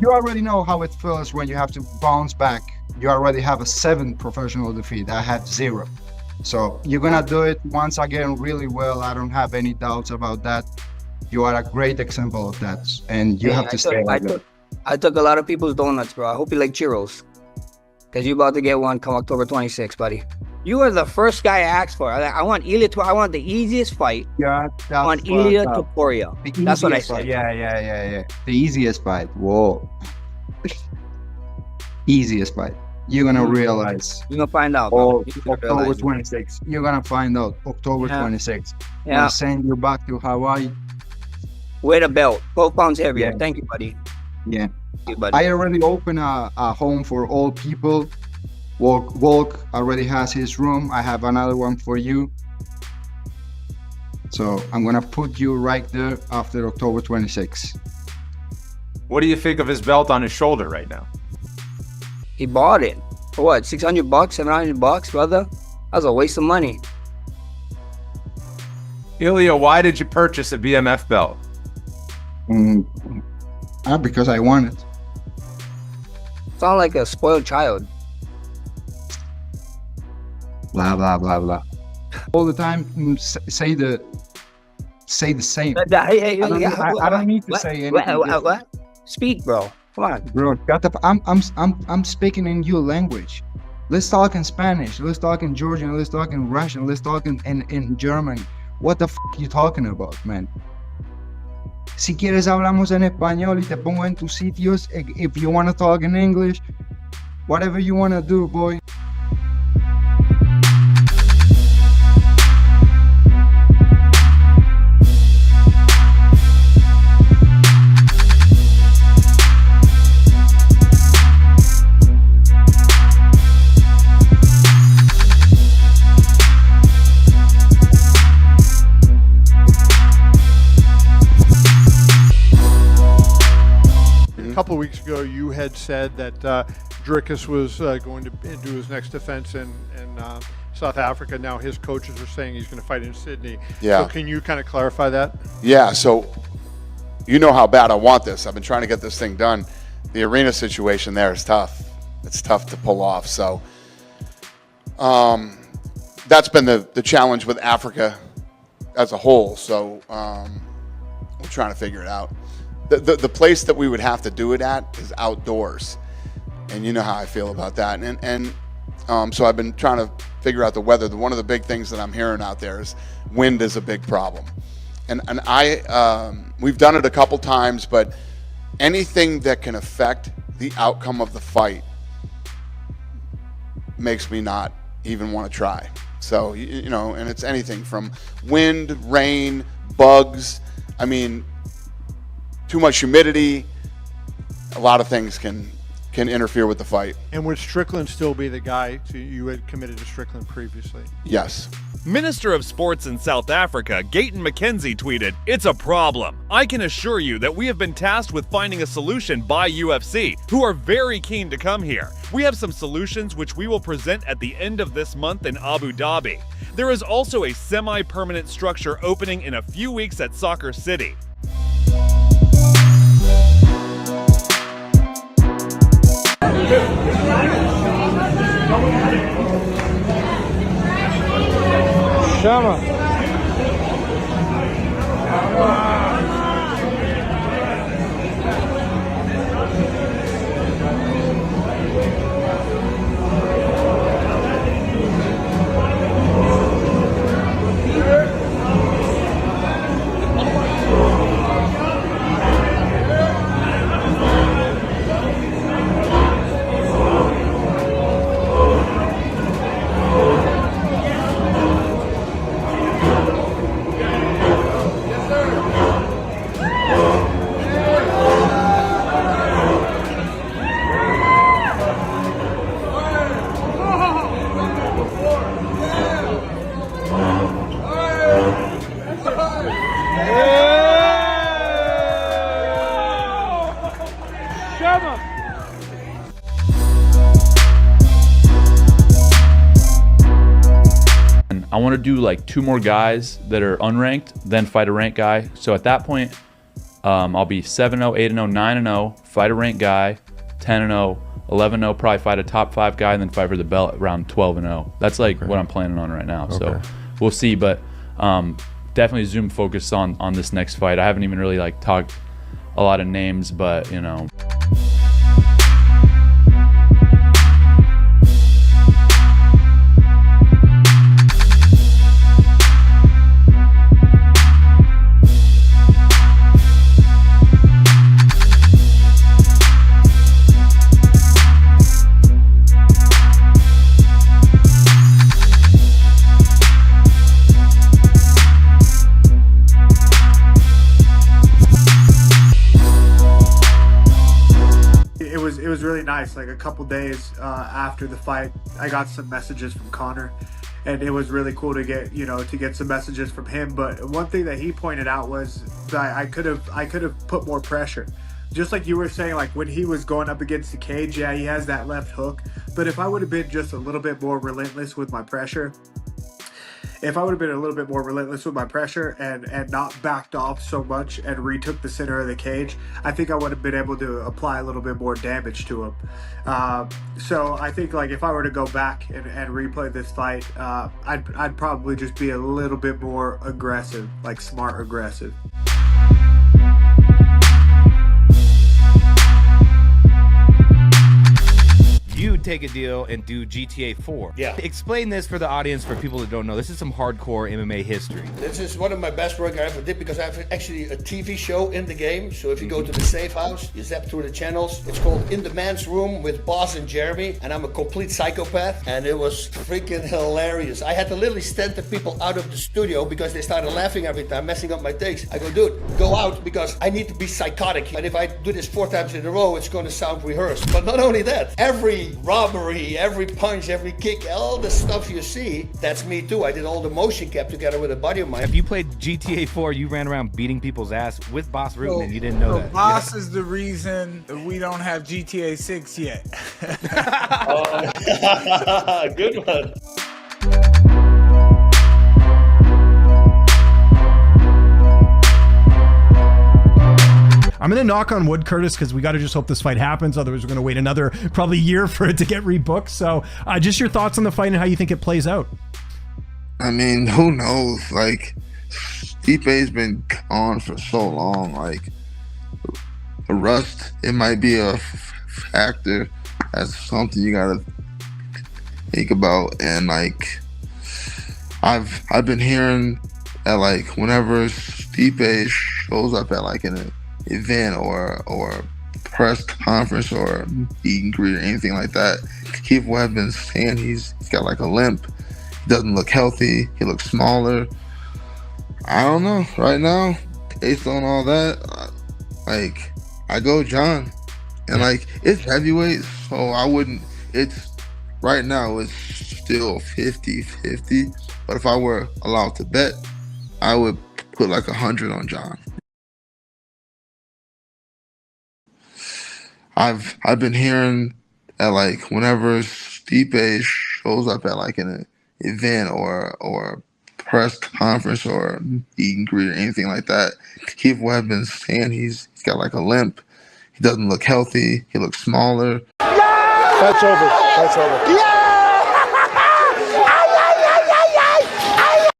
you already know how it feels when you have to bounce back. You already have a 7 professional defeat. I had 0. So you're gonna do it once again really well. I don't have any doubts about that. You are a great example of that, and you have to stay like that. I took a lot of people's donuts, bro. I hope you like churros, because you're about to get one come October 26th, buddy. You are the first guy I asked for. I want Ilya. I want the easiest fight. Yeah, I want Ilya Topuria. That's what I said. Yeah. The easiest fight. Whoa. Easiest fight. You're gonna realize. You're gonna find out. October 26th. You're gonna find out. October 26th. Yeah. I'll send you back to Hawaii. With a belt, 12 pounds heavier. Yeah. Thank you, buddy. Yeah. Thank you, buddy. I already opened a home for all people. Volk already has his room. I have another one for you. So I'm gonna put you right there after October 26th. What do you think of his belt on his shoulder right now? He bought it for what? $600, $700, brother. That was a waste of money. Ilya, why did you purchase a BMF belt? Because I want it. Sound like a spoiled child. Blah blah blah blah. All the time, say the same. I don't need to say anything. What? Speak, bro. Come on, bro. I'm speaking in your language. Let's talk in Spanish. Let's talk in Georgian. Let's talk in Russian. Let's talk in German. What the f you talking about, man? Si quieres hablamos en español y te pongo en tus sitios. If you want to talk in English, whatever you want to do, boy. A couple of weeks ago, you had said that Dricus was going to do his next defense in South Africa. Now his coaches are saying he's going to fight in Sydney. Yeah. So can you kind of clarify that? Yeah, so you know how bad I want this. I've been trying to get this thing done. The arena situation there is tough. It's tough to pull off. So that's been the challenge with Africa as a whole. So we're trying to figure it out. The place that we would have to do it at is outdoors, and you know how I feel about that. And so I've been trying to figure out the weather. One of the big things that I'm hearing out there is wind is a big problem, and we've done it a couple times, but anything that can affect the outcome of the fight makes me not even want to try. So you know, and it's anything from wind, rain, bugs. I mean, too much humidity, a lot of things can interfere with the fight. And would Strickland still be the guy you had committed to Strickland previously? Yes. Minister of Sports in South Africa, Gayton McKenzie, tweeted, "It's a problem. I can assure you that we have been tasked with finding a solution by UFC, who are very keen to come here. We have some solutions which we will present at the end of this month in Abu Dhabi. There is also a semi-permanent structure opening in a few weeks at Soccer City." Chama. I want to do like 2 more guys that are unranked, then fight a ranked guy. So at that point, I'll be 7-0, 8-0, 9-0, fight a ranked guy, 10-0, 11-0, probably fight a top 5 guy, and then fight for the belt around 12-0. That's like what I'm planning on right now. So we'll see, but definitely zoom focus on this next fight. I haven't even really like talked a lot of names, but you know. It was really nice. Like a couple days after the fight, I got some messages from Connor, and it was really cool to get some messages from him. But one thing that he pointed out was that I could have put more pressure. Just like you were saying, like when he was going up against the cage, yeah, he has that left hook. But if I would have been just a little bit more relentless with my pressure, and not backed off so much and retook the center of the cage, I think I would have been able to apply a little bit more damage to him. So I think like if I were to go back and replay this fight, I'd probably just be a little bit more aggressive, like smart aggressive. You take a deal and do GTA 4. Yeah. Explain this for the audience, for people that don't know. This is some hardcore MMA history. This is one of my best work I ever did because I have actually a TV show in the game. So if you go to the safe house, you zap through the channels. It's called In the Man's Room with Bas and Jeremy, and I'm a complete psychopath, and it was freaking hilarious. I had to literally stand the people out of the studio because they started laughing every time, messing up my takes. I go, dude, go out because I need to be psychotic. And if I do this 4 times in a row, it's going to sound rehearsed. But not only that, every robbery, every punch, every kick, all the stuff you see, that's me too. I did all the motion cap together with a buddy of mine. If you played GTA 4, you ran around beating people's ass with Bas Rutten, and you didn't know that. Bas is the reason we don't have GTA 6 yet. Good one. I'm going to knock on wood, Curtis, because we got to just hope this fight happens. Otherwise, we're going to wait another probably year for it to get rebooked. So just your thoughts on the fight and how you think it plays out. I mean, who knows? Like, Stipe's been gone for so long. Like, the rust, it might be a factor. That's something you got to think about. And, like, I've been hearing that, like, whenever Stipe shows up at, like, an event or press conference or meet and greet or anything like that, people have been saying he's got like a limp. He doesn't look healthy. He looks smaller. I don't know. Right now, based on all that, like, I go John. And like, it's heavyweight, so I wouldn't, it's, right now it's still 50-50. But if I were allowed to bet, I would put like 100 on John. I've been hearing that, like, whenever Stipe shows up at like an event or press conference or meet and greet or anything like that, people have been saying he's got like a limp. He doesn't look healthy. He looks smaller. That's over. That's over.